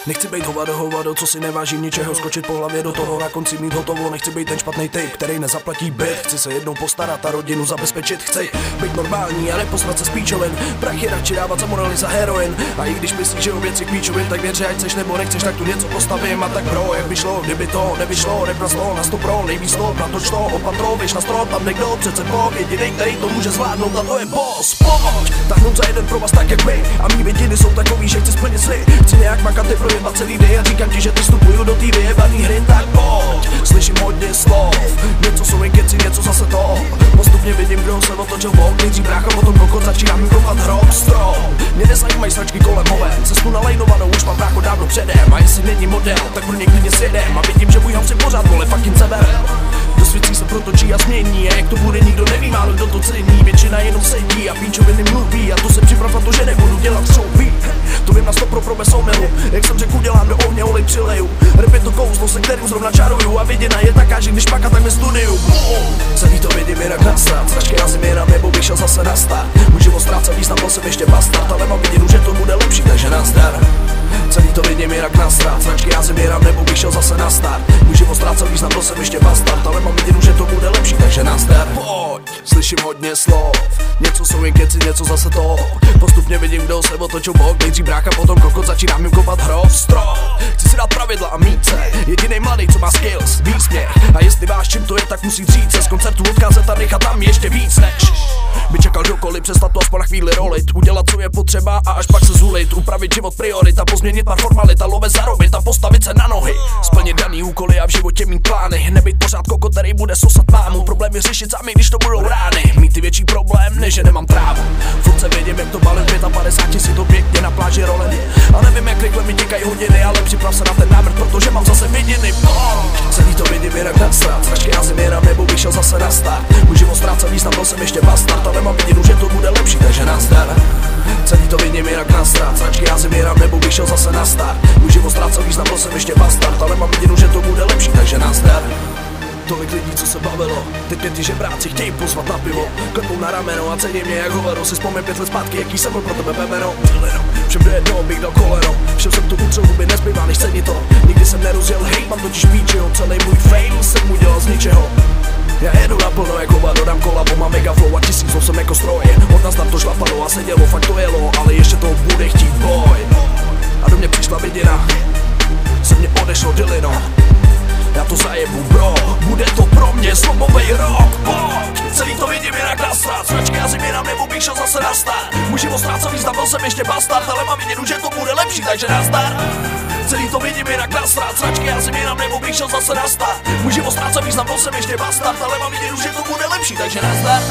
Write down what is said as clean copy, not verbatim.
Nechci být hovado, co si neváží ničeho, skočit po hlavě do toho, na konci mít hotovo. Nechci být ten špatný typ, který nezaplatí byt. Chci se jednou postarat a rodinu zabezpečit. Chci být normální a neposrat se z píčovin. Prachy radši dávat za morely, za heroin. A i když myslíš, že o věci píčovin, tak věř, ať seš nebo nechceš, tak tu něco postavím. A tak bro, jak by šlo, kdyby to nevyšlo, rap na sto, na 100 pro, nejvíc to, na to čto, opatro, víš na strop, tam někdo přece Bůh, jedinej, který to může zvládnout, a to je boss. Pojď, tahnout za jeden pro vás tak jak my. A mý vidiny jsou takový, že chci splnit sny. Chci nějak makat ty projebat celý den a říkám ti, že ty vstupuju do té vyjebaný hry, tak pojď. Slyším hodně slov, něco jsou jen keci, něco zase to. Postupně vidím, kdo se otočil bok, nejdřív brácha, potom kokot, začíná mi koupat hrob strop. Mě nezajímají sračky kolem hoven, cestu nalejnovanou už mám brácho dávno předem. A jestli není model, tak pro ně klidně sjedem. A vidím, že můj house je pořád vole fucking sever. Do svěcí se protočí a změní, a jak to bude, nikdo neví, málo kdo to cení. Většina jenom sedí a píčoviny mluví, a to se připrav na to, že nebudu dělat šoupí. To vím na 100 pro bez omylu, jak jsem řekl, dělám do ohně, olej přileju. Rap je to kouzlo, se kterým zrovna čaruju, a viděna je taká, že když maká, tak ve studiu. Celý to vidím jinak nasrat, značky na zemi jenom nebo bych šel zase na start. Můj život ztrácel význam, byl jsem ještě bastard, ale mám viděnu, že to bude lepší, takže nazdar. Celý to vidím jinak nasrat, značky já zemi nebo bych šel zase na start. Můj život ztrácel význam, byl jsem ještě bastard, ale mám viděnu, že to bude lepší, takže nazdar. Pojď, slyším hodně slov, něco jsou jen keci, něco zase to. Postupně vidím, kdo se otočil bok, nejdřív brácha, potom kokot, začíná mi kopat hrob strop. Chci si dát pravidla a mít se, jedinej mladý, co má skills, výsměch. A jestli váš čím to je, tak musí říct se z koncertu odkázat a nechat tam ještě víc než by čekal kdokoliv, přestat to aspoň na chvíli rolit. Udělat, co je potřeba a až pak se zulit. Upravit život priorita, pozměnit pár formalita, love zarobit a postavit se na nohy. Splnit daný úkoly a v životě mít plány. Nebýt pořád kokot, který bude sosat mámu. Problémy řešit sami, když to budou rány. Mít ty větší problém, než že nemám trávu. Furt se vidím, jak to balím 55 si to pěkně na pláži rolení. A nevím, jak rychle mi těkají hodiny, ale připrav se na ten návrh, protože mám zase vidiny. Celý to vidím jinak nasrat, značky já zim jenom nebo bych šel zase na start. Můj život ztrácel význam, byl jsem ještě bastard, ale mám viděnu, že to bude lepší, takže nazdar. Celý to vidím jinak nasrat, značky já zim jenom nebo bych šel zase na start. Můj život ztrácel význam, byl jsem ještě bastard, ale mám viděnu, že to bude lepší, takže nazdar. Tolik lidí, co se bavilo, teď mě ty žebráci chtějí pozvat na pivo. Klepou na rameno a cení mě jak hovero. Si vzpomeň 5 let zpátky, jaký jsem byl pro tebe bebeno. Všem do jednoho bych dal koleno, všem jsem tu utřel huby, nezbývá než cení to. Nikdy jsem nerozjel hejt, mám totiž píčeho. Celý můj fame jsem udělal z ničeho. Já jedu naplno jak hova, dodám kolabo, mám mega flow a 1000 slov jsem jako stroje. Od nás tam to šlapalo a se dělo, fakt to jelo, ale ještě to bude chtít boj. A do mě přišla vidina, se mě odešlo dilino. Já to zajebu bro, bude to pro mě slobovej rok. Pojď, celý to vidím jinak nasrat, značky já zim jenom nebo bych šel zase na start. Můj život ztrácel význam, byl jsem ještě bastard, ale mám viděnu, že to bude lepší, takže nazdar. Celý to vidím jinak nasrat, značky já zim jenom nebo bych šel zase na start. Můj život ztrácel význam, byl jsem ještě bastard, ale mám viděnu, že to bude lepší, takže nazdar.